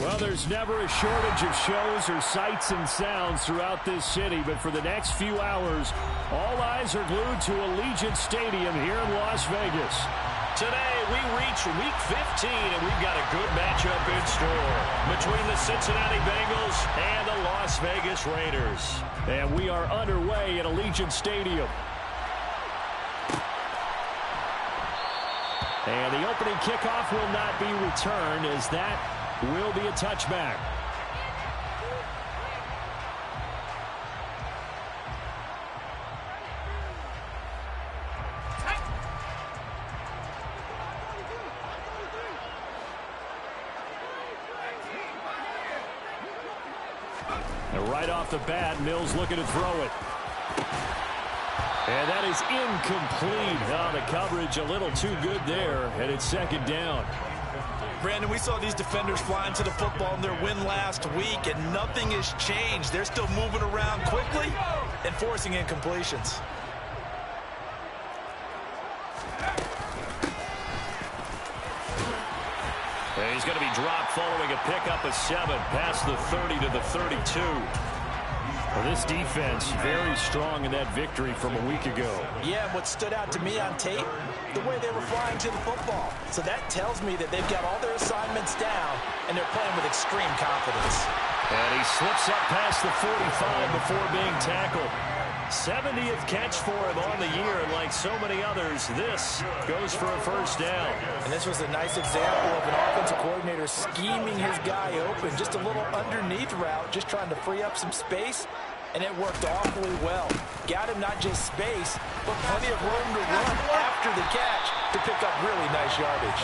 Well, there's never a shortage of shows or sights and sounds throughout this city, but for the next few hours, all eyes are glued to Allegiant Stadium here in Las Vegas. Today, we reach Week 15, and we've got a good matchup in store between the Cincinnati Bengals and the Las Vegas Raiders. And we are underway at Allegiant Stadium. And the opening kickoff will not be returned, as that will be a touchback. And right off the bat, Mills looking to throw it. And that is incomplete. Oh, the coverage a little too good there, and it's second down. Brandon, we saw these defenders flying to the football in their win last week, and nothing has changed. They're still moving around quickly and forcing incompletions. And he's going to be dropped following a pickup of 7 past the 30 to the 32. Well, this defense very strong in that victory from a week ago. Yeah, what stood out to me on tape, the way they were flying to the football. So that tells me that they've got all their assignments down, and they're playing with extreme confidence. And he slips up past the 45 before being tackled. 70th catch for him on the year, and like so many others, this goes for a first down. And this was a nice example of an offensive coordinator scheming his guy open. Just a little underneath route, just trying to free up some space, and it worked awfully well. Got him not just space, but plenty of room to run after the catch to pick up really nice yardage.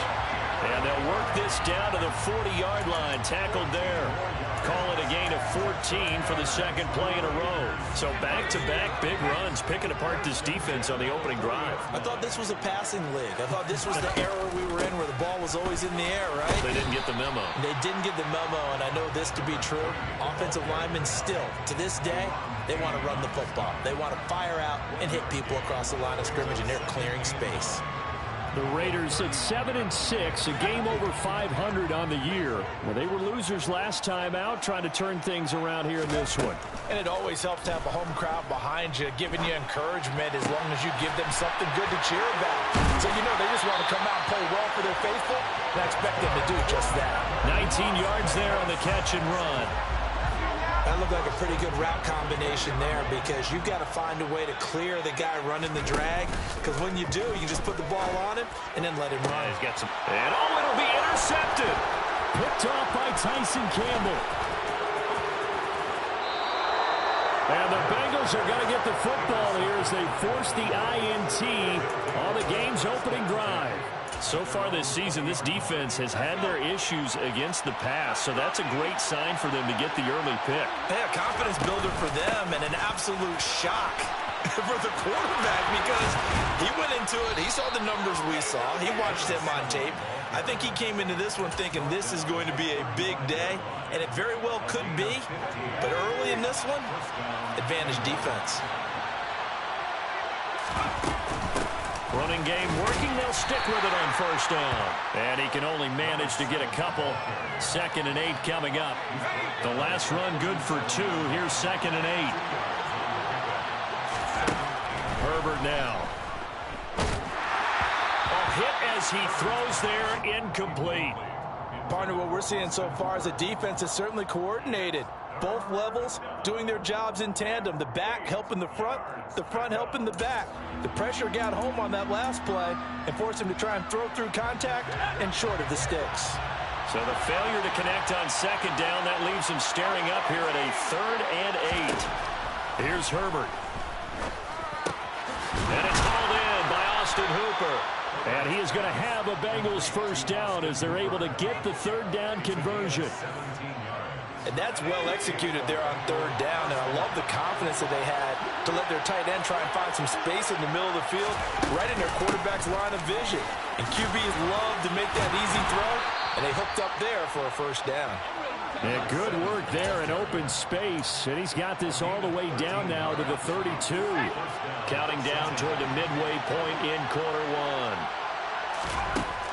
And they'll work this down to the 40-yard line, tackled there. Call it a gain of 14 for the second play in a row. So back-to-back big runs, picking apart this defense on the opening drive. I thought this was a passing league. I thought this was the era we were in where the ball was always in the air, right? They didn't get the memo. They didn't get the memo, and I know this to be true. Offensive linemen still, to this day, they want to run the football. They want to fire out and hit people across the line of scrimmage, and they're clearing space. The Raiders at 7-6, a game over 500 on the year. Well, they were losers last time out, trying to turn things around here in this one. And it always helps to have a home crowd behind you, giving you encouragement as long as you give them something good to cheer about. So, you know, they just want to come out and play well for their faithful, and I expect them to do just that. 19 yards there on the catch and run. That looked like a pretty good route combination there, because you've got to find a way to clear the guy running the drag, because when you do, you just put the ball on him and then let him run. He's got some, and oh, it'll be intercepted. Picked off by Tyson Campbell. And the Bengals are going to get the football here as they force the INT on the game's opening drive. So far this season, this defense has had their issues against the pass, so that's a great sign for them to get the early pick. Yeah, confidence builder for them, and an absolute shock for the quarterback, because he went into it, he saw the numbers we saw, he watched him on tape. I think he came into this one thinking this is going to be a big day, and it very well could be, but early in this one, advantage defense. Running game working. They'll stick with it on first down. And he can only manage to get a couple. 2nd and 8 coming up. The last run good for 2. Here's 2nd and 8. Herbert now. A hit as he throws there, incomplete. Partner, what we're seeing so far is a defense that's certainly coordinated. Both levels doing their jobs in tandem. The back helping the front helping the back. The pressure got home on that last play and forced him to try and throw through contact and short of the sticks. So the failure to connect on 2nd down, that leaves him staring up here at a 3rd and 8. Here's Herbert. And it's hauled in by Austin Hooper. And he is going to have a Bengals first down as they're able to get the 3rd down conversion. And that's well executed there on 3rd down, and I love the confidence that they had to let their tight end try and find some space in the middle of the field, right in their quarterback's line of vision. And QBs love to make that easy throw, and they hooked up there for a first down. And good work there in open space, and he's got this all the way down now to the 32. Counting down toward the midway point in quarter 1.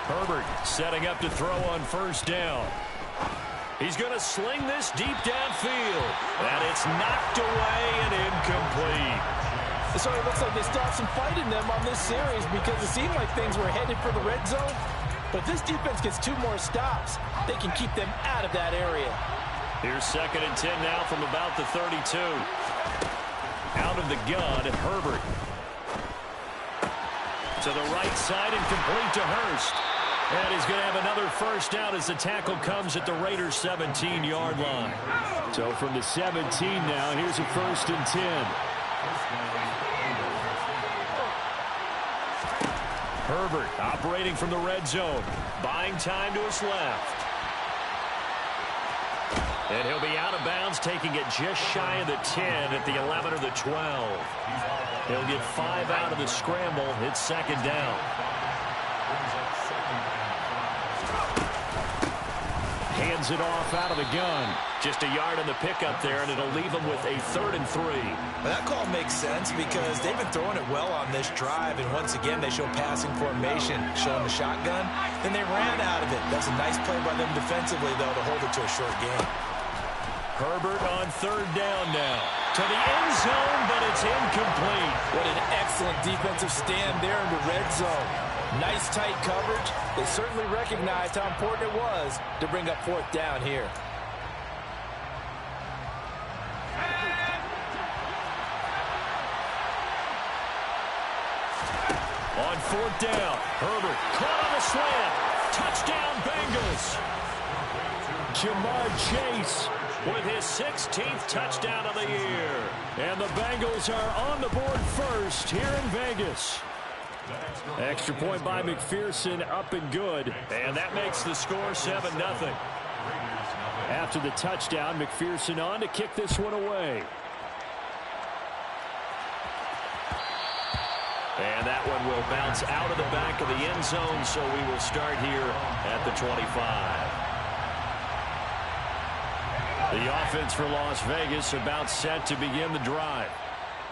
Herbert setting up to throw on first down. He's going to sling this deep downfield. And it's knocked away and incomplete. So it looks like they stopped some fight in them on this series because it seemed like things were headed for the red zone. But if this defense gets 2 more stops, they can keep them out of that area. Here's 2nd and 10 now from about the 32. Out of the gun, Herbert. To the right side and complete to Hurst. And he's going to have another first down as the tackle comes at the Raiders' 17-yard line. So from the 17 now, here's a 1st and 10. Herbert operating from the red zone. Buying time to his left. And he'll be out of bounds, taking it just shy of the 10 at the 11 or the 12. He'll get 5 out of the scramble. It's 2nd down. Hands it off out of the gun. Just a yard on the pickup there, and it'll leave him with a 3rd and 3. Well, that call makes sense because they've been throwing it well on this drive, and once again they show passing formation, showing the shotgun. Then they ran out of it. That's a nice play by them defensively, though, to hold it to a short game. Herbert on 3rd down now. To the end zone, but it's incomplete. What an excellent defensive stand there in the red zone. Nice tight coverage. They certainly recognized how important it was to bring up 4th down here. On 4th down, Herbert caught on the slant. Touchdown, Bengals. Jamar Chase with his 16th touchdown of the year. And the Bengals are on the board first here in Vegas. Extra point by McPherson, up and good. And that makes the score 7-0. After the touchdown, McPherson on to kick this one away. And that one will bounce out of the back of the end zone, so we will start here at the 25. The offense for Las Vegas about set to begin the drive.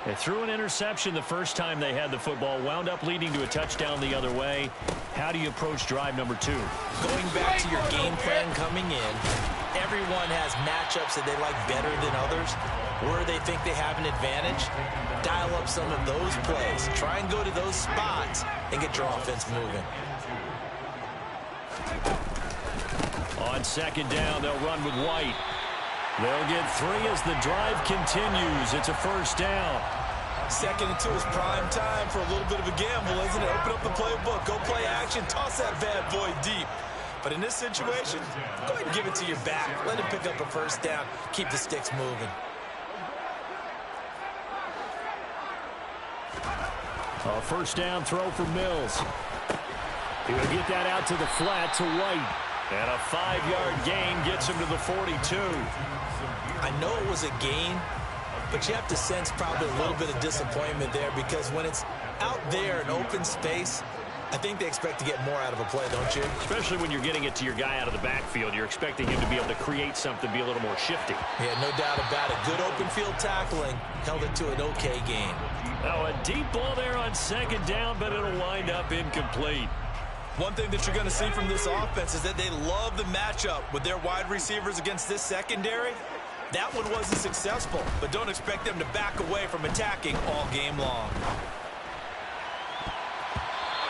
They threw an interception the first time they had the football, wound up leading to a touchdown the other way. How do you approach drive number 2? Going back to your game plan coming in, everyone has matchups that they like better than others. Where they think they have an advantage, dial up some of those plays. Try and go to those spots and get your offense moving. On 2nd down, they'll run with White. They'll get 3 as the drive continues. It's a first down. 2nd and 2 is prime time for a little bit of a gamble, isn't it? Open up the playbook, go play action, toss that bad boy deep. But in this situation, go ahead and give it to your back. Let him pick up a first down. Keep the sticks moving. A first down throw for Mills. He'll get that out to the flat to White. And a 5-yard gain gets him to the 42. I know it was a gain, but you have to sense probably a little bit of disappointment there because when it's out there in open space, I think they expect to get more out of a play, don't you? Especially when you're getting it to your guy out of the backfield. You're expecting him to be able to create something, be a little more shifty. Yeah, no doubt about it. Good open field tackling. Held it to an okay gain. Now a deep ball there on 2nd down, but it'll wind up incomplete. One thing that you're going to see from this offense is that they love the matchup with their wide receivers against this secondary. That one wasn't successful, but don't expect them to back away from attacking all game long.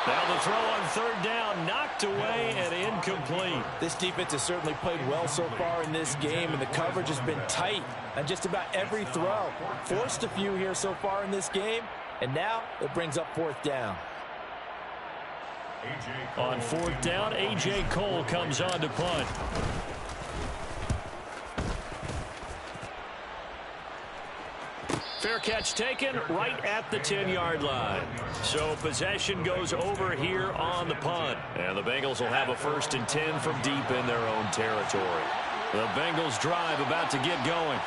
Now the throw on 3rd down, knocked away and incomplete. This defense has certainly played well so far in this game, and the coverage has been tight on just about every throw. Forced a few here so far in this game, and now it brings up 4th down. On 4th down, A.J. Cole comes on to punt. Fair catch taken right at the 10-yard line. So possession goes over here on the punt. And the Bengals will have a 1st and 10 from deep in their own territory. The Bengals drive about to get going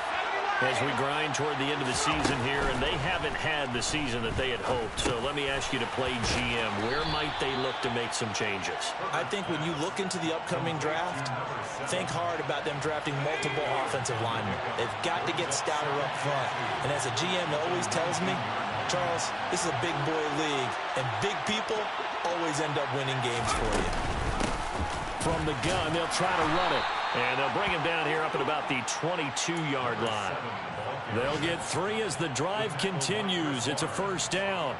as we grind toward the end of the season here, and they haven't had the season that they had hoped. So let me ask you to play GM. Where might they look to make some changes? I think when you look into the upcoming draft, think hard about them drafting multiple offensive linemen. They've got to get stouter up front. And as a GM always tells me, Charles, this is a big boy league, and big people always end up winning games for you. From the gun, they'll try to run it. And they'll bring him down here up at about the 22-yard line. They'll get 3 as the drive continues. It's a first down.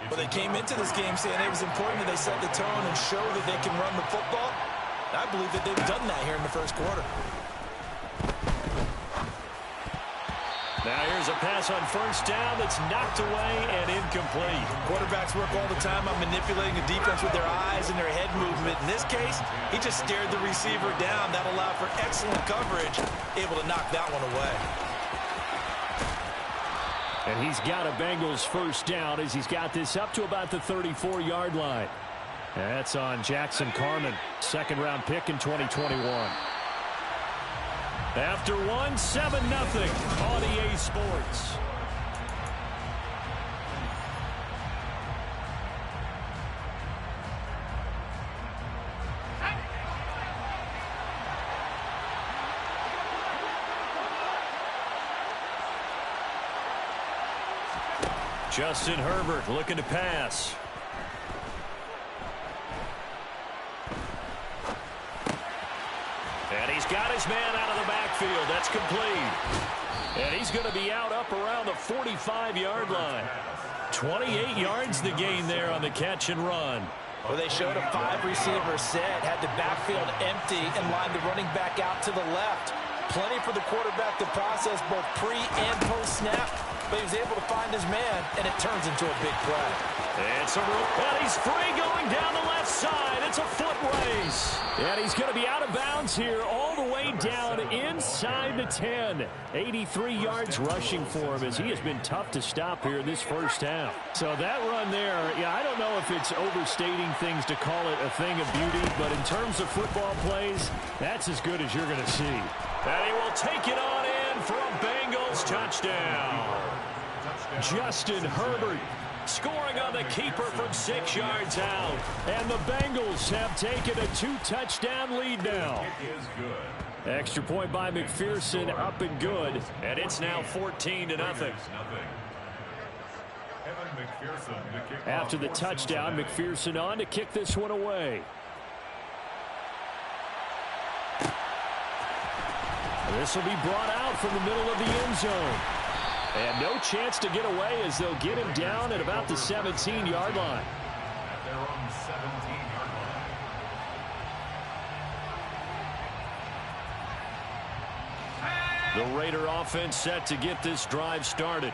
Well, they came into this game saying it was important that they set the tone and show that they can run the football. I believe that they've done that here in the first quarter. Now here's a pass on first down that's knocked away and incomplete. Quarterbacks work all the time on manipulating the defense with their eyes and their head movement. In this case, he just stared the receiver down. That allowed for excellent coverage, able to knock that one away. And he's got a Bengals first down as he's got this up to about the 34-yard line. That's on Jackson Carman, second-round pick in 2021. After one, 7-0 on EA Sports. Justin Herbert looking to pass. And he's got his man out of the backfield. That's complete. And he's going to be out up around the 45-yard line. 28 yards the gain there on the catch and run. Well, they showed a 5-receiver set, had the backfield empty, and lined the running back out to the left. Plenty for the quarterback to process both pre- and post-snap, but he was able to find his man, and it turns into a big play. It's a and he's free going down the left side. It's a foot race. And he's going to be out of bounds here all the way down inside the 10. 83 yards rushing for him as he has been tough to stop here in this first half. So that run there, yeah, I don't know if it's overstating things to call it a thing of beauty, but in terms of football plays, that's as good as you're going to see. And he will take it on in for a Bengals touchdown. Justin Herbert scoring on the keeper from 6 yards out. And the Bengals have taken a 2-touchdown lead now. Extra point by McPherson, up and good. And it's now 14-0. After the touchdown, McPherson on to kick this one away. This will be brought out from the middle of the end zone. And no chance to get away as they'll get him down at about the 17-yard line. The Raider offense set to get this drive started.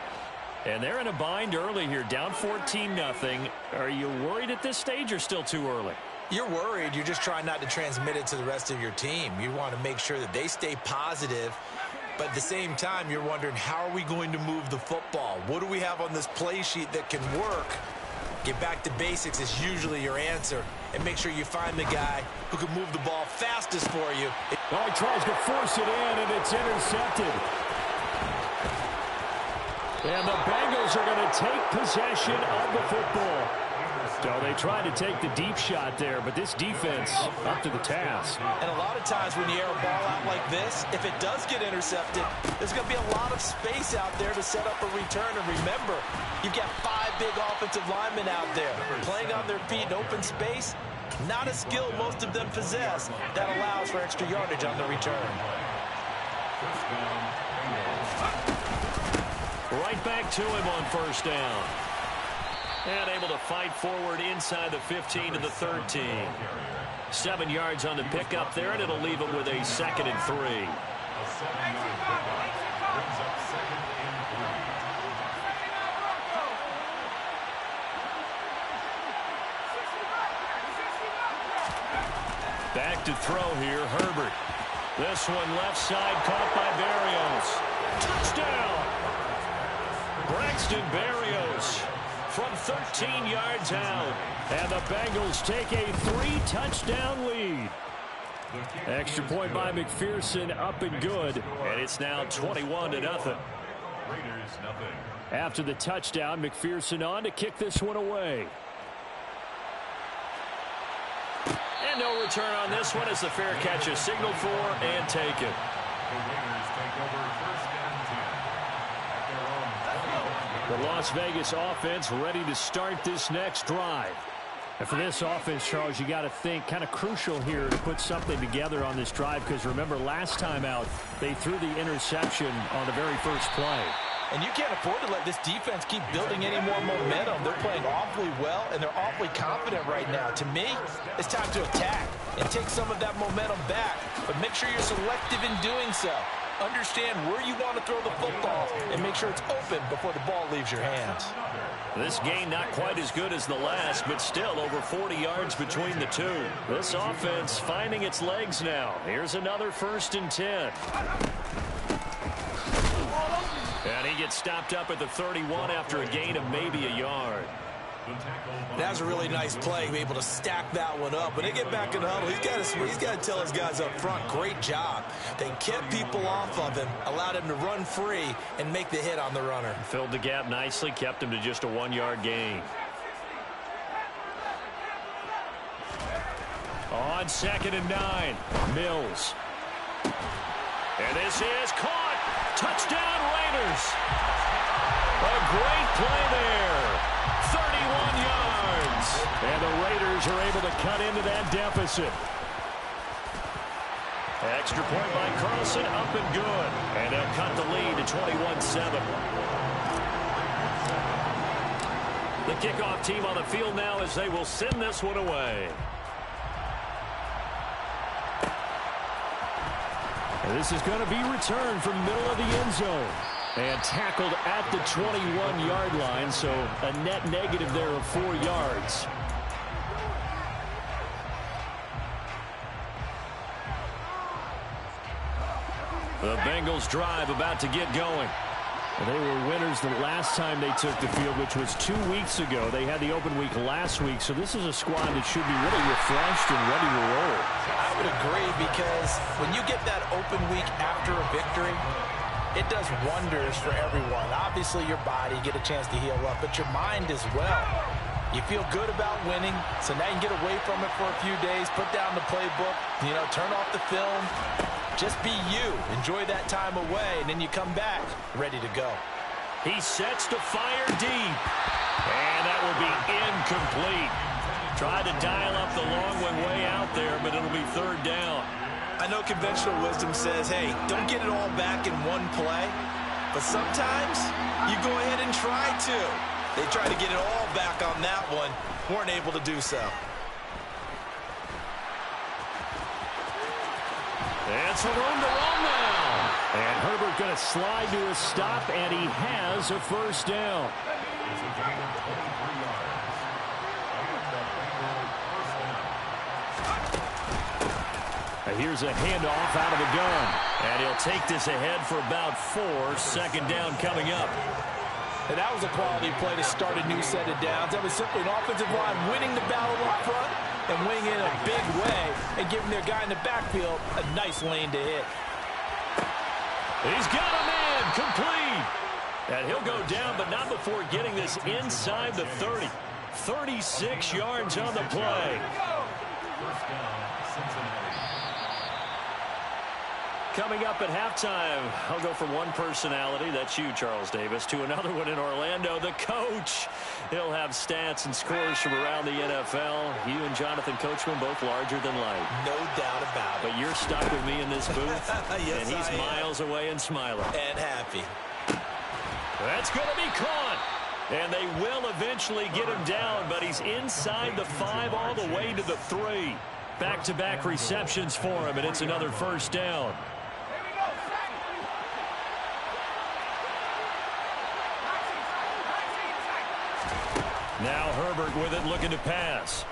And they're in a bind early here, down 14-0. Are you worried at this stage or still too early? You're worried. You're just trying not to transmit it to the rest of your team. You want to make sure that they stay positive. But at the same time, you're wondering, how are we going to move the football? What do we have on this play sheet that can work? Get back to basics is usually your answer. And make sure you find the guy who can move the ball fastest for you. Oh, he tries to force it in, and it's intercepted. And the Bengals are going to take possession of the football. So they tried to take the deep shot there, but this defense up to the task. And a lot of times when you air a ball out like this, if it does get intercepted, there's going to be a lot of space out there to set up a return. And remember, you've got 5 big offensive linemen out there playing on their feet in open space. Not a skill most of them possess that allows for extra yardage on the return. Right back to him on first down. And able to fight forward inside the 15 to the 13. 7 yards on the pickup there, and it'll leave him with a 2nd and 3. Back to throw here, Herbert. This one left side caught by Berrios. Touchdown! Braxton Berrios from 13 yards out. And the Bengals take a 3-touchdown lead. Extra point by McPherson, up and good. And it's now 21-0. After the touchdown, McPherson on to kick this one away. And no return on this one as the fair catch is signaled for and taken. The Las Vegas offense ready to start this next drive. And for this offense, Charles, you got to think kind of crucial here to put something together on this drive, because remember last time out they threw the interception on the very first play. And you can't afford to let this defense keep building any more momentum. They're playing awfully well, and they're awfully confident right now. To me, it's time to attack and take some of that momentum back, but make sure you're selective in doing so. Understand where you want to throw the football and make sure it's open before the ball leaves your hands. This game not quite as good as the last, but still over 40 yards between the two. This offense finding its legs now. Here's another 1st and 10. And he gets stopped up at the 31 after a gain of maybe a yard. That was a really nice play, be able to stack that one up. When they get back in the huddle, he's got to tell his guys up front, great job. They kept people off of him, allowed him to run free, and make the hit on the runner. Filled the gap nicely, kept him to just a 1-yard gain. On 2nd and 9, Mills. And this is caught. Touchdown, Raiders. A great play there. 31 yards. And the Raiders are able to cut into that deficit. Extra point by Carlson, up and good. And they'll cut the lead to 21-7. The kickoff team on the field now as they will send this one away. And this is going to be returned from the middle of the end zone. And tackled at the 21-yard line, so a net negative there of 4 yards. The Bengals drive about to get going. They were winners the last time they took the field, which was 2 weeks ago. They had the open week last week, so this is a squad that should be really refreshed and ready to roll. I would agree, because when you get that open week after a victory, it does wonders for everyone. Obviously, your body, get a chance to heal up, but your mind as well. You feel good about winning, so now you can get away from it for a few days, put down the playbook, turn off the film. Just be you. Enjoy that time away, and then you come back ready to go. He sets to fire deep. And that will be incomplete. Tried to dial up the long one way out there, but it'll be 3rd down. I know conventional wisdom says, hey, don't get it all back in one play. But sometimes you go ahead and try to. They tried to get it all back on that one. Weren't able to do so. And some room to run now. And Herbert going to slide to a stop, and he has a 1st down. And here's a handoff out of the gun. And he'll take this ahead for about 4. 2nd down coming up. And that was a quality play to start a new set of downs. That was simply an offensive line winning the battle up front and winning in a big way and giving their guy in the backfield a nice lane to hit. He's got a man complete. And he'll go down, but not before getting this inside the 30. 36 yards on the play. Coming up at halftime, I'll go from one personality, that's you, Charles Davis, to another one in Orlando, the coach. He'll have stats and scores from around the NFL. You and Jonathan Coachman both larger than life. No doubt about it. But you're stuck with me in this booth, yes, and he's miles away and smiling. And happy. That's going to be caught. And they will eventually get him down, but he's inside the 5 all the way to the 3. Back-to-back receptions for him, and it's another 1st down. Now Herbert with it, looking to pass.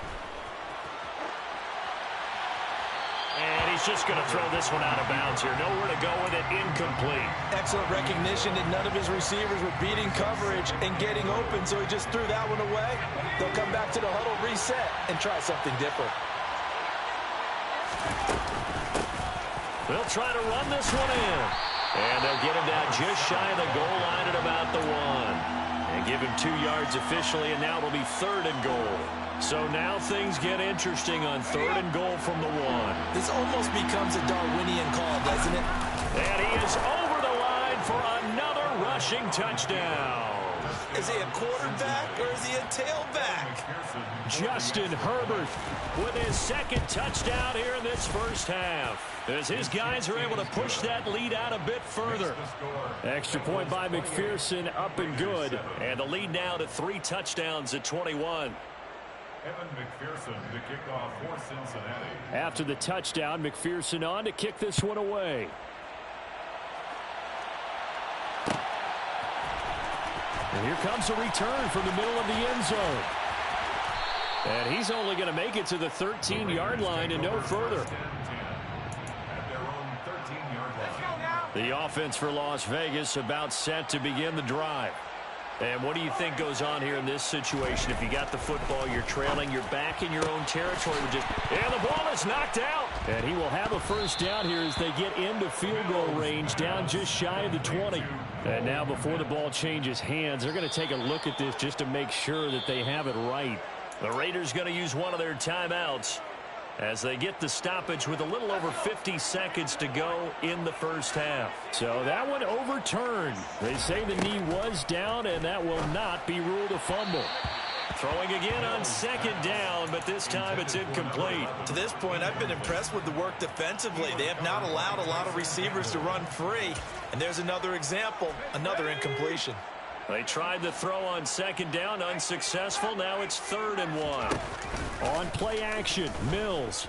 And he's just going to throw this one out of bounds here. Nowhere to go with it, incomplete. Excellent recognition that none of his receivers were beating coverage and getting open, so he just threw that one away. They'll come back to the huddle, reset, and try something different. They'll try to run this one in. And they'll get him down just shy of the goal line at about the 1. And give him 2 yards officially, and now it'll be 3rd and goal. So now things get interesting on 3rd and goal from the 1. This almost becomes a Darwinian call, doesn't it? And he is over the line for another rushing touchdown. Is he a quarterback or is he a tailback? Justin Herbert with his second touchdown here in this first half, as his guys are able to push that lead out a bit further. Extra point by McPherson, up and good. And the lead now to 3 touchdowns at 21. Evan McPherson to kick off for Cincinnati. After the touchdown, McPherson on to kick this one away. And here comes a return from the middle of the end zone. And he's only going to make it to the 13-yard line and no further. The offense for Las Vegas about set to begin the drive. And what do you think goes on here in this situation? If you got the football, you're trailing, you're back in your own territory. And the ball is knocked out. And he will have a first down here as they get into field goal range, down just shy of the 20. And now before the ball changes hands, they're going to take a look at this just to make sure that they have it right. The Raiders going to use one of their timeouts as they get the stoppage with a little over 50 seconds to go in the first half. So that one overturned. They say the knee was down, and that will not be ruled a fumble. Throwing again on second down, but this time it's incomplete. To this point, I've been impressed with the work defensively. They have not allowed a lot of receivers to run free. And there's another example, another incompletion. They tried the throw on second down, unsuccessful. Now it's 3rd and 1. On play action, Mills.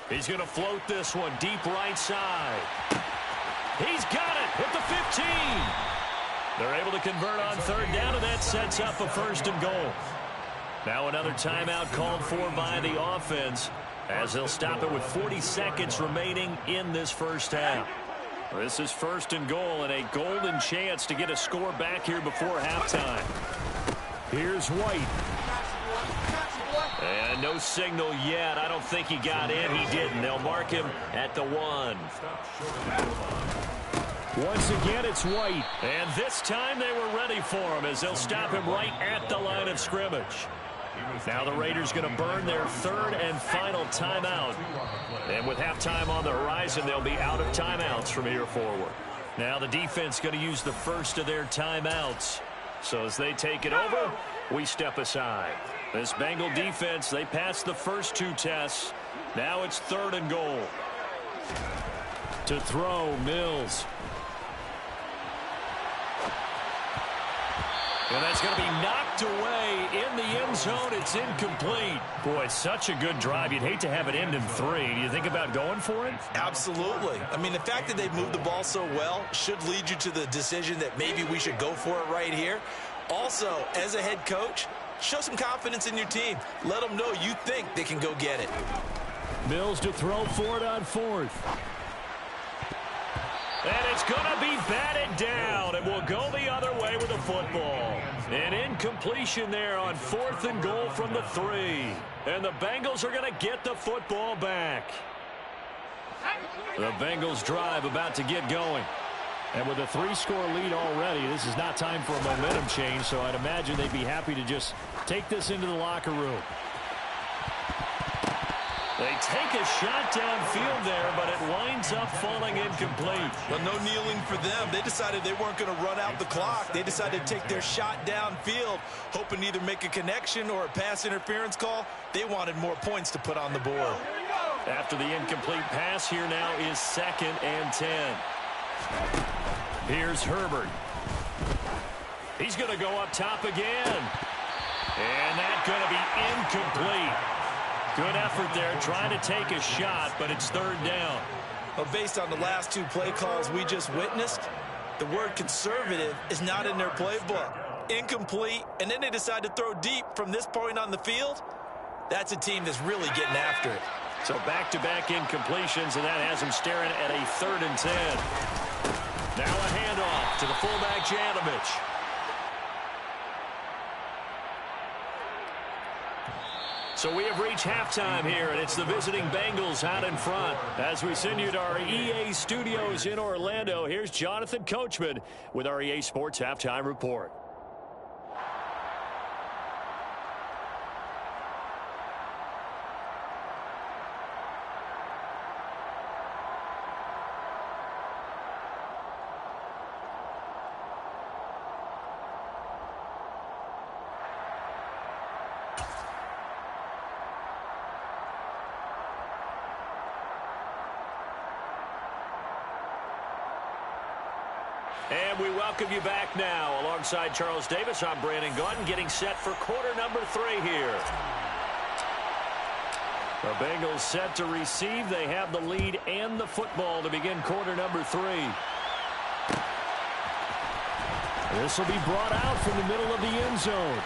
He's going to float this one deep right side. He's got it at the 15. They're able to convert on 3rd down, and that sets up a 1st and goal. Now another timeout called for by the offense as they'll stop it with 40 seconds remaining in this first half. This is 1st and goal and a golden chance to get a score back here before halftime. Here's White. And no signal yet. I don't think he got in. He didn't. They'll mark him at the 1. Once again, it's White. And this time they were ready for him as they'll stop him right at the line of scrimmage. Now the Raiders going to burn their 3rd and final timeout. And with halftime on the horizon, they'll be out of timeouts from here forward. Now the defense going to use the first of their timeouts. So as they take it over, we step aside. This Bengal defense, they passed the first 2 tests. Now it's 3rd and goal. To throw, Mills. And that's going to be knocked away in the end zone. It's incomplete. Boy, such a good drive. You'd hate to have it end in 3. Do you think about going for it? Absolutely. I mean, the fact that they've moved the ball so well should lead you to the decision that maybe we should go for it right here. Also, as a head coach, show some confidence in your team. Let them know you think they can go get it. Mills to throw for it on 4th. And it's going to be batted down, and we'll go the other way with the football. An incompletion there on 4th and goal from the 3. And the Bengals are going to get the football back. The Bengals drive about to get going. And with a 3-score lead already, this is not time for a momentum change, so I'd imagine they'd be happy to just take this into the locker room. They take a shot downfield there, but it winds up falling incomplete. Well, no kneeling for them. They decided they weren't going to run out the clock. They decided to take their shot downfield, hoping to either make a connection or a pass interference call. They wanted more points to put on the board. After the incomplete pass, here now is 2nd and 10. Here's Herbert. He's going to go up top again. And that's going to be incomplete. Good effort there, trying to take a shot, but it's 3rd down. Well, based on the last 2 play calls we just witnessed, the word conservative is not in their playbook. Incomplete, and then they decide to throw deep from this point on the field. That's a team that's really getting after it. So back-to-back incompletions, and that has them staring at a 3rd and 10. Now a handoff to the fullback, Janovich. So we have reached halftime here, and it's the visiting Bengals out in front. As we send you to our EA studios in Orlando, here's Jonathan Coachman with our EA Sports Halftime Report. And we welcome you back now. Alongside Charles Davis, I'm Brandon Gaudin, getting set for quarter number 3 here. The Bengals set to receive. They have the lead and the football to begin quarter number 3. This will be brought out from the middle of the end zone.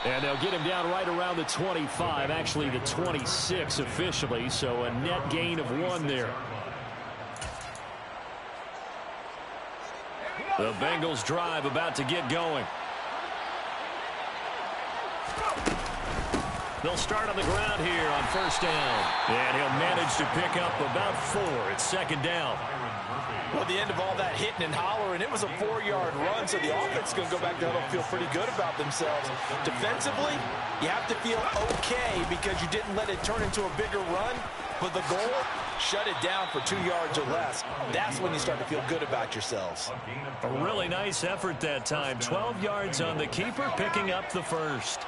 And they'll get him down right around the 25, actually the 26 officially, so a net gain of 1 there. The Bengals drive about to get going. They'll start on the ground here on first down. And he'll manage to pick up about 4. It's second down. Well, the end of all that hitting and hollering, it was a 4-yard run, so the offense is going to go back there and feel pretty good about themselves. Defensively, you have to feel okay because you didn't let it turn into a bigger run. But the goal, shut it down for 2 yards or less. That's when you start to feel good about yourselves. A really nice effort that time. 12 yards on the keeper, picking up the first.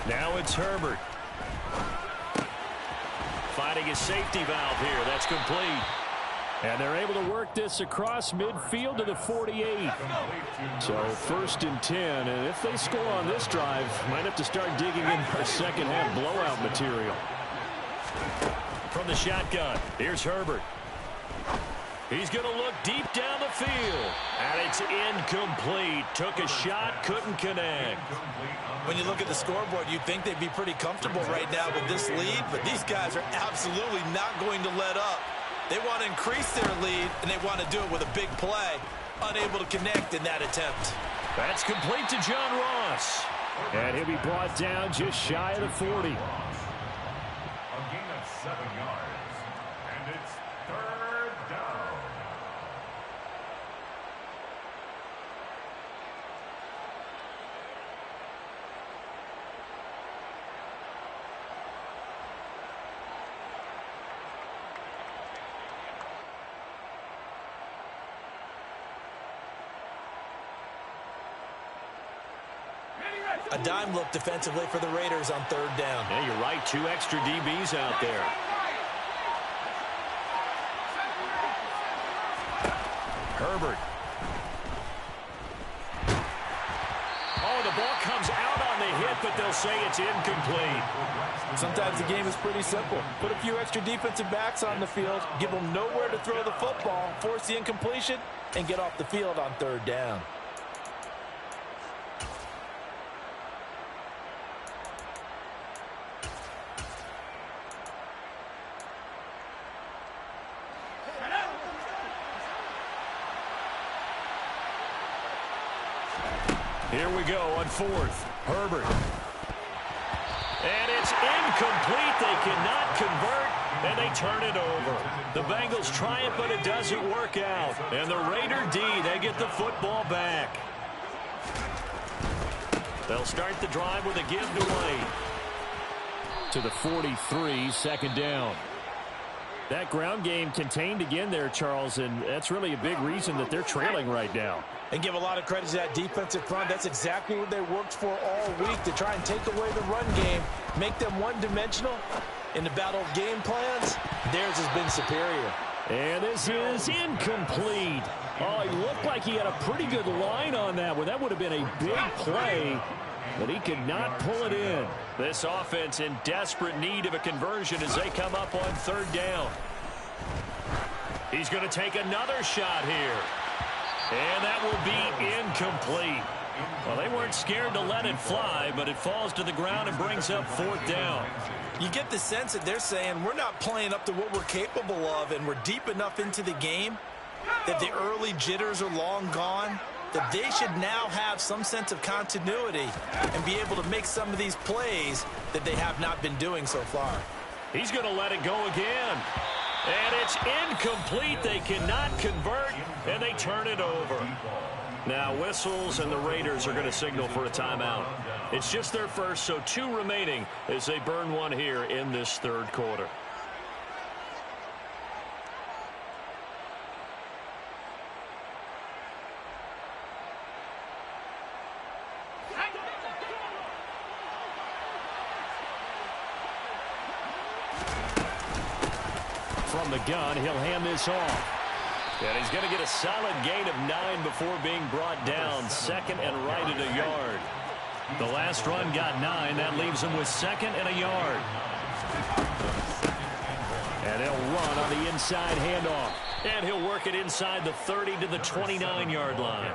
Now it's Herbert. Finding his safety valve here. That's complete. And they're able to work this across midfield to the 48. So first and 10. And if they score on this drive, might have to start digging in for second half blowout material. From the shotgun, here's Herbert. He's going to look deep down the field. And it's incomplete. Took a shot, couldn't connect. When you look at the scoreboard, you'd think they'd be pretty comfortable right now with this lead, but these guys are absolutely not going to let up. They want to increase their lead, and they want to do it with a big play. Unable to connect in that attempt. That's complete to John Ross. And he'll be brought down just shy of the 40. A gain of 7 yards. And it's third down. A dime look defensively for the Raiders on third down. Yeah, you're right. 2 extra DBs out there. Herbert. Oh, the ball comes out on the hit, but they'll say it's incomplete. Sometimes the game is pretty simple. Put a few extra defensive backs on the field, give them nowhere to throw the football, force the incompletion, and get off the field on third down. Here we go on fourth. Herbert. And it's incomplete. They cannot convert, and they turn it over. The Bengals try it, but it doesn't work out. And the Raider D, they get the football back. They'll start the drive with a give to Wade. To the 43, second down. That ground game contained again there, Charles, and that's really a big reason that they're trailing right now. And give a lot of credit to that defensive front. That's exactly what they worked for all week, to try and take away the run game, make them one-dimensional. In the battle of game plans, theirs has been superior. And this is incomplete. Oh, he looked like he had a pretty good line on that one. That would have been a big play, but he could not pull it in. This offense in desperate need of a conversion as they come up on third down. He's going to take another shot here. And that will be incomplete. Well, they weren't scared to let it fly, but it falls to the ground and brings up fourth down. You get the sense that they're saying we're not playing up to what we're capable of, and we're deep enough into the game that the early jitters are long gone, that they should now have some sense of continuity and be able to make some of these plays that they have not been doing so far. He's going to let it go again. And it's incomplete. They cannot convert, and they turn it over. Now whistles, and the Raiders are going to signal for a timeout. It's just their first, so 2 remaining as they burn one here in this third quarter. from the gun. He'll hand this off. And he's going to get a solid gain of 9 before being brought down. Second and right at a yard. The last run got 9. That leaves him with second and a yard. And he'll run on the inside handoff. And he'll work it inside the 30 to the 29-yard line.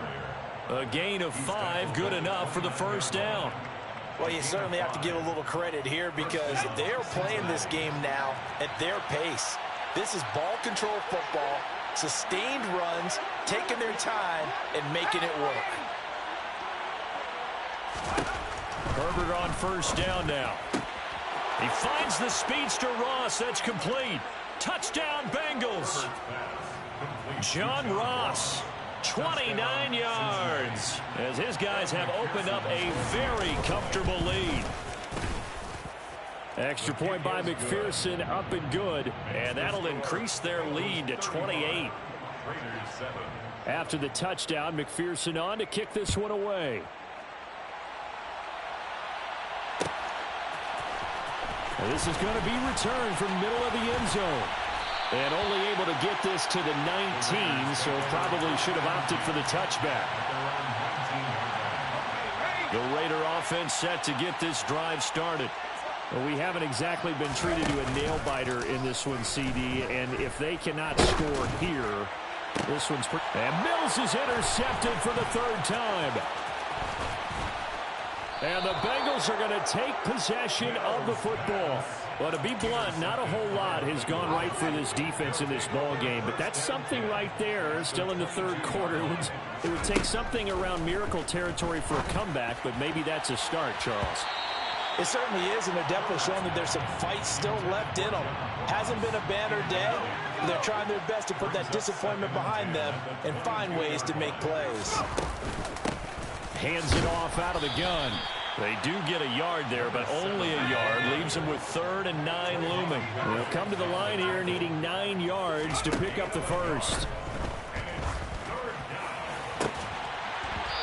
A gain of 5, good enough for the first down. Well, you certainly have to give a little credit here because they're playing this game now at their pace. This is ball control football, sustained runs, taking their time, and making it work. Herbert on first down now. He finds the speedster Ross. That's complete. Touchdown, Bengals. John Ross, 29 yards, as his guys have opened up a very comfortable lead. Extra point by McPherson, up and good. And that'll increase their lead to 28. After the touchdown, McPherson on to kick this one away. And this is going to be returned from middle of the end zone. And only able to get this to the 19, so probably should have opted for the touchback. The Raider offense set to get this drive started. Well, we haven't exactly been treated to a nail-biter in this one, CD, and if they cannot score here, this one's... And Mills is intercepted for the third time. And the Bengals are going to take possession of the football. Well, to be blunt, not a whole lot has gone right for this defense in this ball game, but that's something right there. Still in the third quarter. It would take something around miracle territory for a comeback, but maybe that's a start, Charles. It certainly is, and they're definitely showing that there's some fight still left in them. Hasn't been a banner day. They're trying their best to put that disappointment behind them and find ways to make plays. Hands it off out of the gun. They do get a yard there, but only a yard. Leaves them with 3rd and 9 looming. They'll come to the line here needing 9 yards to pick up the first.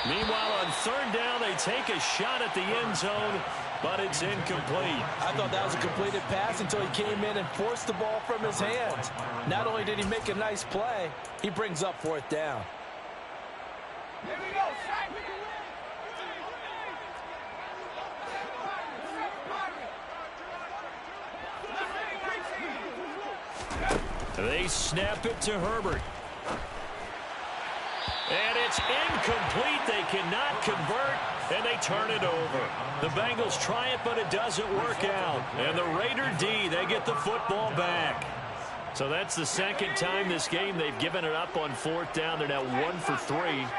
Meanwhile, on 3rd down, they take a shot at the end zone, but it's incomplete. I thought that was a completed pass until he came in and forced the ball from his hands. Not only did he make a nice play, he brings up 4th down. Here we go, Shaq. They snap it to Herbert. And it's incomplete. They cannot convert, and they turn it over. The Bengals try it, but it doesn't work out. And the Raider D, they get the football back. So that's the second time this game they've given it up on 4th down. They're now 1 for 3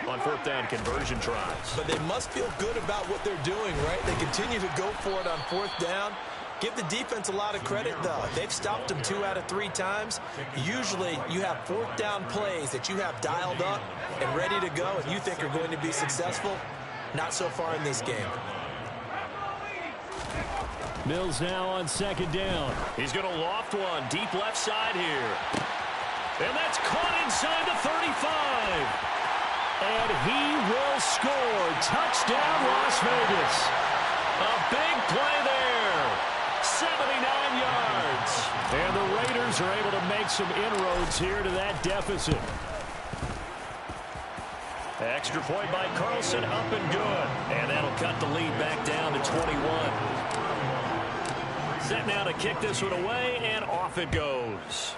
on 4th down conversion tries. But they must feel good about what they're doing, right? They continue to go for it on 4th down. Give the defense a lot of credit, though. They've stopped them 2 out of 3 times. Usually, you have 4th down plays that you have dialed up and ready to go and you think are going to be successful. Not so far in this game. Mills now on 2nd down. He's going to loft one deep left side here. And that's caught inside the 35. And he will score. Touchdown, Las Vegas. A big play there. 79 yards. And the Raiders are able to make some inroads here to that deficit. Extra point by Carlson, up and good. And that'll cut the lead back down to 21. Set now to kick this one away, and off it goes.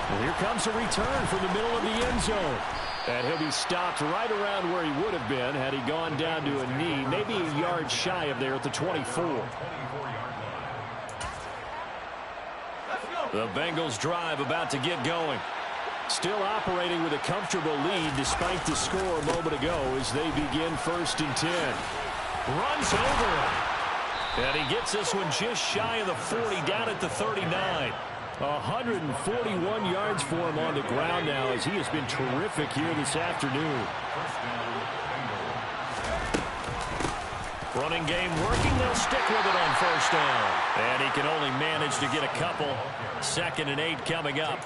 Well, here comes a return from the middle of the end zone. And he'll be stopped right around where he would have been had he gone down to a knee, maybe a yard shy of there at the 24. The Bengals drive about to get going. Still operating with a comfortable lead despite the score a moment ago as they begin 1st and 10. Runs over him. And he gets this one just shy of the 40 down at the 39. 141 yards for him on the ground now as he has been terrific here this afternoon. Running game working. They'll stick with it on 1st down. And he can only manage to get a couple. 2nd and 8 coming up.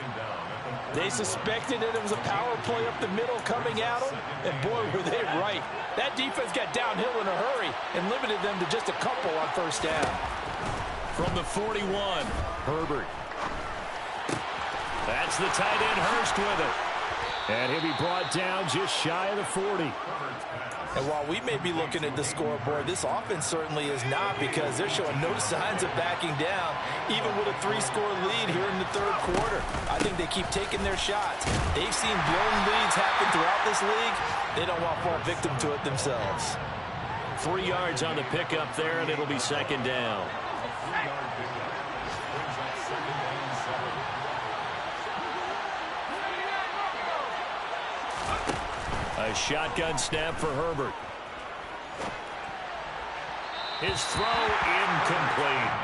They suspected that it was a power play up the middle coming at them, and boy, were they right. That defense got downhill in a hurry and limited them to just a couple on 1st down. From the 41, Herbert. That's the tight end, Hurst, with it. And he'll be brought down just shy of the 40. And while we may be looking at the scoreboard, this offense certainly is not, because they're showing no signs of backing down, even with a 3-score lead here in the third quarter. I think they keep taking their shots. They've seen blown leads happen throughout this league. They don't want to fall victim to it themselves. 3 yards on the pickup there, and it'll be second down. A shotgun snap for Herbert. His throw incomplete.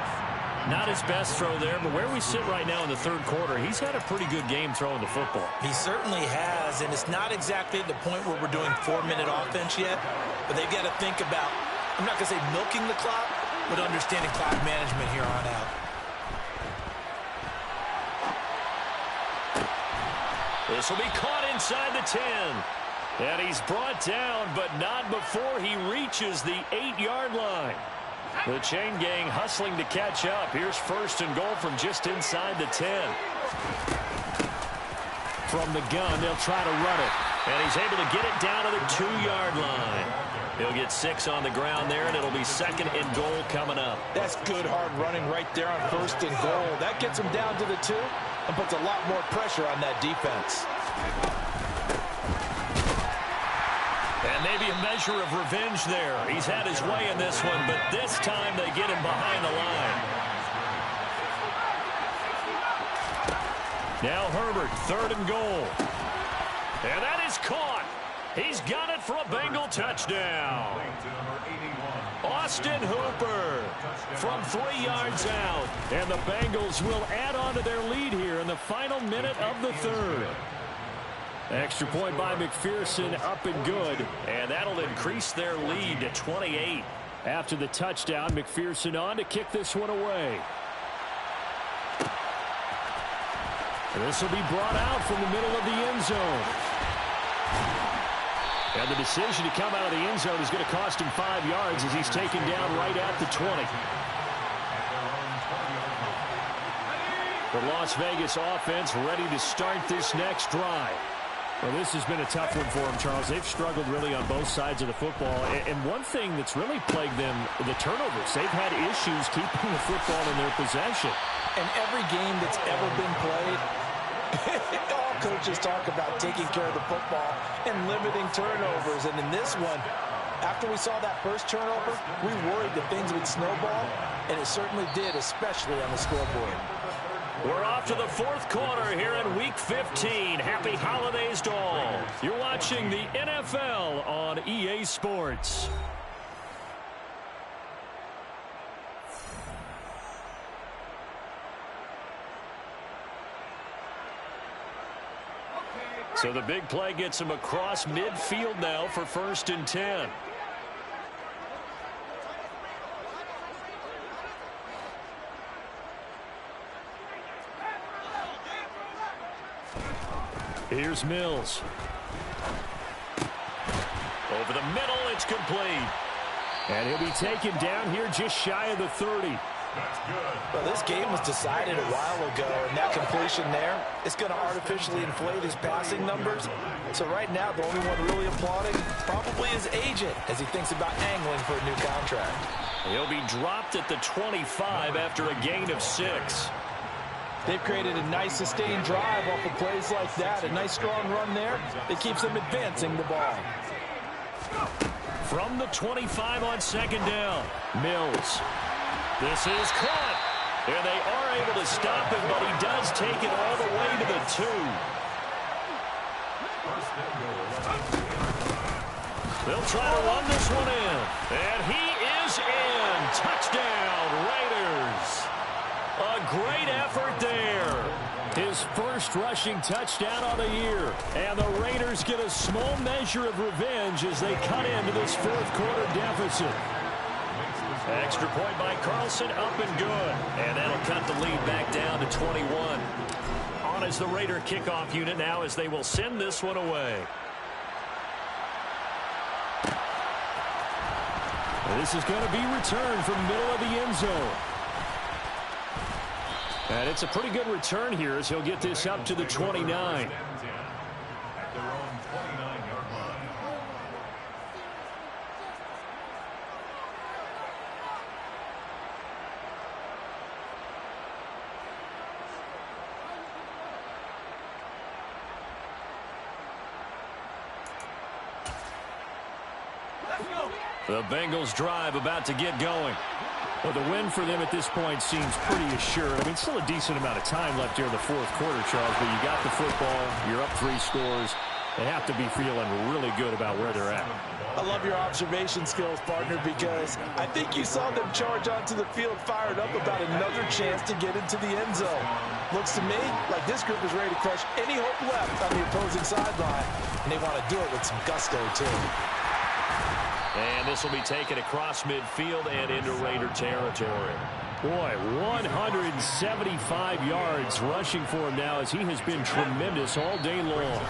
Not his best throw there, but where we sit right now in the third quarter, he's had a pretty good game throwing the football. He certainly has, and it's not exactly at the point where we're doing 4-minute offense yet, but they've got to think about, I'm not going to say milking the clock, but understanding clock management here on out. This will be caught inside the 10. And he's brought down, but not before he reaches the 8-yard line. The chain gang hustling to catch up. Here's first and goal from just inside the 10. From the gun, they'll try to run it. And he's able to get it down to the 2-yard line. He'll get 6 on the ground there, and it'll be second and goal coming up. That's good hard running right there on first and goal. That gets him down to the 2 and puts a lot more pressure on that defense. And maybe a measure of revenge there. He's had his way in this one, but this time they get him behind the line. Now Herbert, third and goal. And that is caught. He's got it for a Bengal touchdown. Austin Hooper from 3 yards out. And the Bengals will add on to their lead here in the final minute of the third. Extra point by McPherson, up and good. And that'll increase their lead to 28. After the touchdown, McPherson on to kick this one away. This will be brought out from the middle of the end zone. And the decision to come out of the end zone is going to cost him 5 yards as he's taken down right at the 20. The Las Vegas offense ready to start this next drive. Well, this has been a tough one for them, Charles. They've struggled really on both sides of the football. And one thing that's really plagued them, the turnovers. They've had issues keeping the football in their possession. And every game that's ever been played, all coaches talk about taking care of the football and limiting turnovers. And in this one, after we saw that first turnover, we worried that things would snowball, and it certainly did, especially on the scoreboard. We're off to the fourth quarter here in Week 15. Happy holidays to all. You're watching the NFL on EA Sports. So the big play gets him across midfield now for first and 10. Here's Mills. Over the middle, it's complete. And he'll be taken down here just shy of the 30. That's good. Well, this game was decided a while ago, and that completion there is going to artificially inflate his passing numbers. So right now, the only one really applauding probably his agent as he thinks about angling for a new contract. He'll be dropped at the 25 after a gain of 6. They've created a nice sustained drive off of plays like that. A nice strong run there that keeps them advancing the ball. From the 25 on second down, Mills. This is caught. And they are able to stop him, but he does take it all the way to the 2. They'll try to run this one in. And he is in. Touchdown, Raiders. A great effort there. His first rushing touchdown on the year. And the Raiders get a small measure of revenge as they cut into this fourth quarter deficit. Extra point by Carlson, up and good. And that'll cut the lead back down to 21. On as the Raider kickoff unit now as they will send this one away. This is going to be returned from the middle of the end zone. And it's a pretty good return here as he'll get this up to the 29. At their own 29-yard line. The Bengals drive about to get going. Well, the win for them at this point seems pretty assured. I mean, still a decent amount of time left here in the fourth quarter, Charles, but you got the football, you're up 3 scores. They have to be feeling really good about where they're at. I love your observation skills, partner, because I think you saw them charge onto the field fired up about another chance to get into the end zone. Looks to me like this group is ready to crush any hope left on the opposing sideline, and they want to do it with some gusto, too. And this will be taken across midfield and into Raider territory. Boy, 175 yards rushing for him now as he has been tremendous all day long.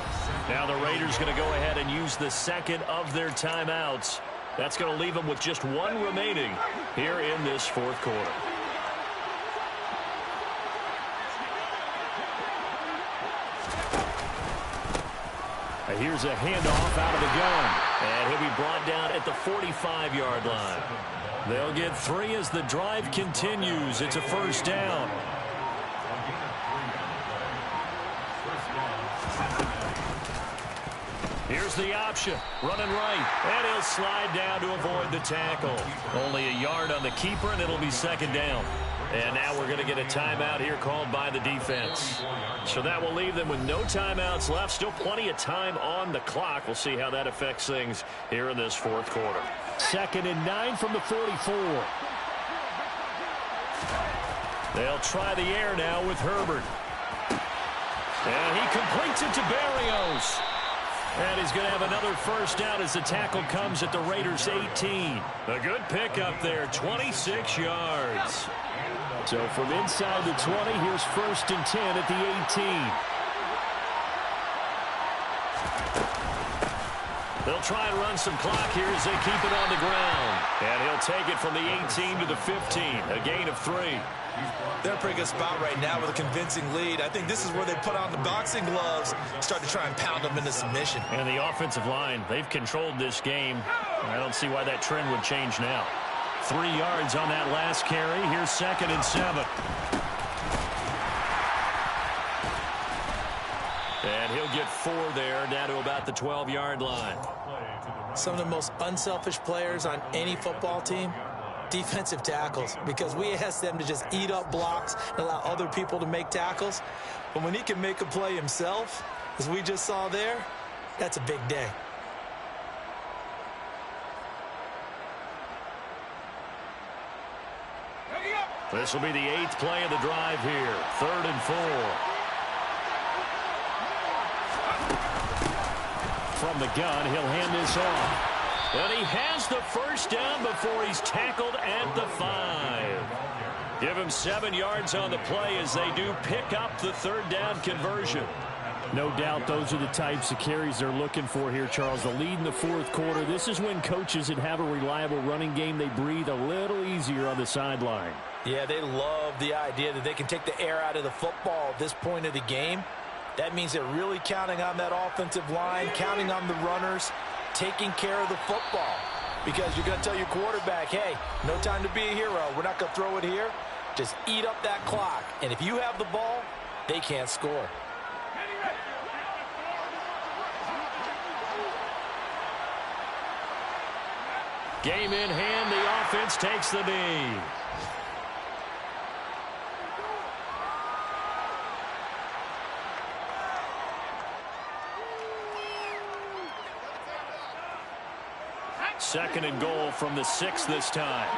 Now the Raiders going to go ahead and use the second of their timeouts. That's going to leave them with just 1 remaining here in this fourth quarter. Here's a handoff out of the gun. And he'll be brought down at the 45-yard line. They'll get 3 as the drive continues. It's a first down. Here's the option. Running right. And he'll slide down to avoid the tackle. Only a yard on the keeper, and it'll be second down. And now we're going to get a timeout here called by the defense. So that will leave them with no timeouts left. Still plenty of time on the clock. We'll see how that affects things here in this fourth quarter. 2nd and 9 from the 44. They'll try the air now with Herbert. And he completes it to Berrios. And he's going to have another first down as the tackle comes at the Raiders' 18. A good pickup there, 26 yards. So from inside the 20, here's 1st and 10 at the 18. They'll try and run some clock here as they keep it on the ground. And he'll take it from the 18 to the 15, a gain of 3. They're in a pretty good spot right now with a convincing lead. I think this is where they put on the boxing gloves, start to try and pound them into submission. And the offensive line, they've controlled this game. I don't see why that trend would change now. 3 yards on that last carry. Here's 2nd and 7. And he'll get 4 there, down to about the 12-yard line. Some of the most unselfish players on any football team, defensive tackles, because we ask them to just eat up blocks and allow other people to make tackles. But when he can make a play himself, as we just saw there, that's a big day. This will be the 8th play of the drive here. 3rd and 4. From the gun, he'll hand this off. And he has the first down before he's tackled at the 5. Give him 7 yards on the play as they do pick up the 3rd down conversion. No doubt those are the types of carries they're looking for here, Charles. The lead in the fourth quarter. This is when coaches that have a reliable running game, they breathe a little easier on the sideline. Yeah, they love the idea that they can take the air out of the football at this point of the game. That means they're really counting on that offensive line, counting on the runners, taking care of the football. Because you're going to tell your quarterback, hey, no time to be a hero. We're not going to throw it here. Just eat up that clock. And if you have the ball, they can't score. Game in hand, the offense takes the knee. Second and goal from the 6 this time.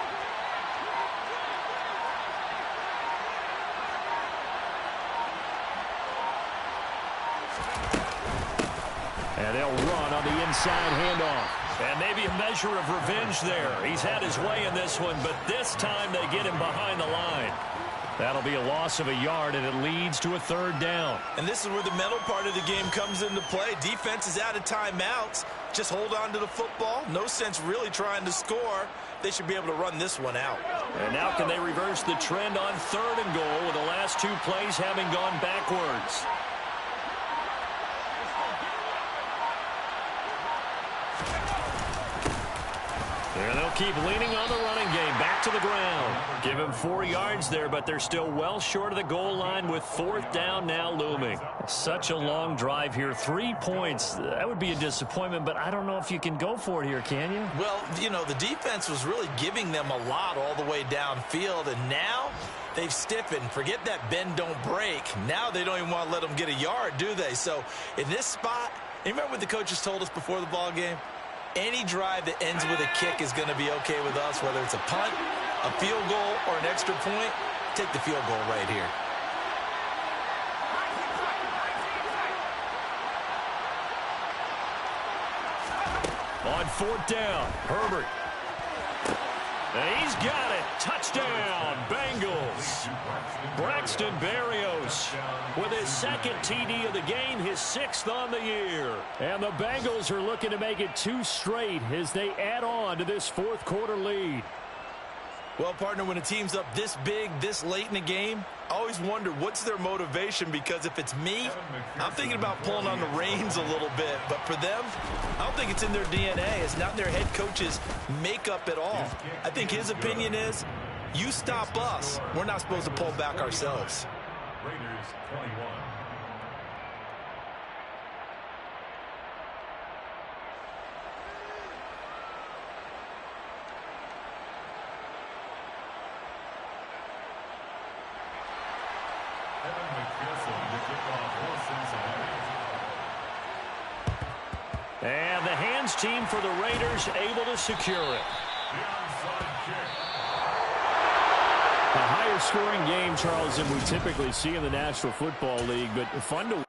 And they'll run on the inside handoff. And maybe a measure of revenge there. He's had his way in this one, but this time they get him behind the line. That'll be a loss of a yard, and it leads to a third down. And this is where the mental part of the game comes into play. Defense is out of timeouts. Just hold on to the football. No sense really trying to score. They should be able to run this one out. And now can they reverse the trend on 3rd and goal with the last 2 plays having gone backwards? And they'll keep leaning on the running game. Back to the ground. Give him 4 yards there, but they're still well short of the goal line with 4th down now looming. Such a long drive here. 3 points. That would be a disappointment, but I don't know if you can go for it here, can you? Well, you know, the defense was really giving them a lot all the way downfield, and now they've stiffened. Forget that bend, don't break. Now they don't even want to let them get a yard, do they? So in this spot, you remember what the coaches told us before the ball game? Any drive that ends with a kick is going to be okay with us, whether it's a punt, a field goal, or an extra point. Take the field goal right here. On 4th down, Herbert. And he's got it. Touchdown, Bengals. Braxton Berrios with his 2nd TD of the game, his 6th on the year. And the Bengals are looking to make it 2 straight as they add on to this 4th quarter lead. Well, partner, when a team's up this big, this late in the game, I always wonder what's their motivation, because if it's me, I'm thinking about pulling on the reins a little bit. But for them, I don't think it's in their DNA. It's not in their head coach's makeup at all. I think his opinion is, you stop us, we're not supposed to pull back ourselves. Raiders 21. And the hands team for the Raiders able to secure it. A higher scoring game, Charles, than we typically see in the National Football League, but fun to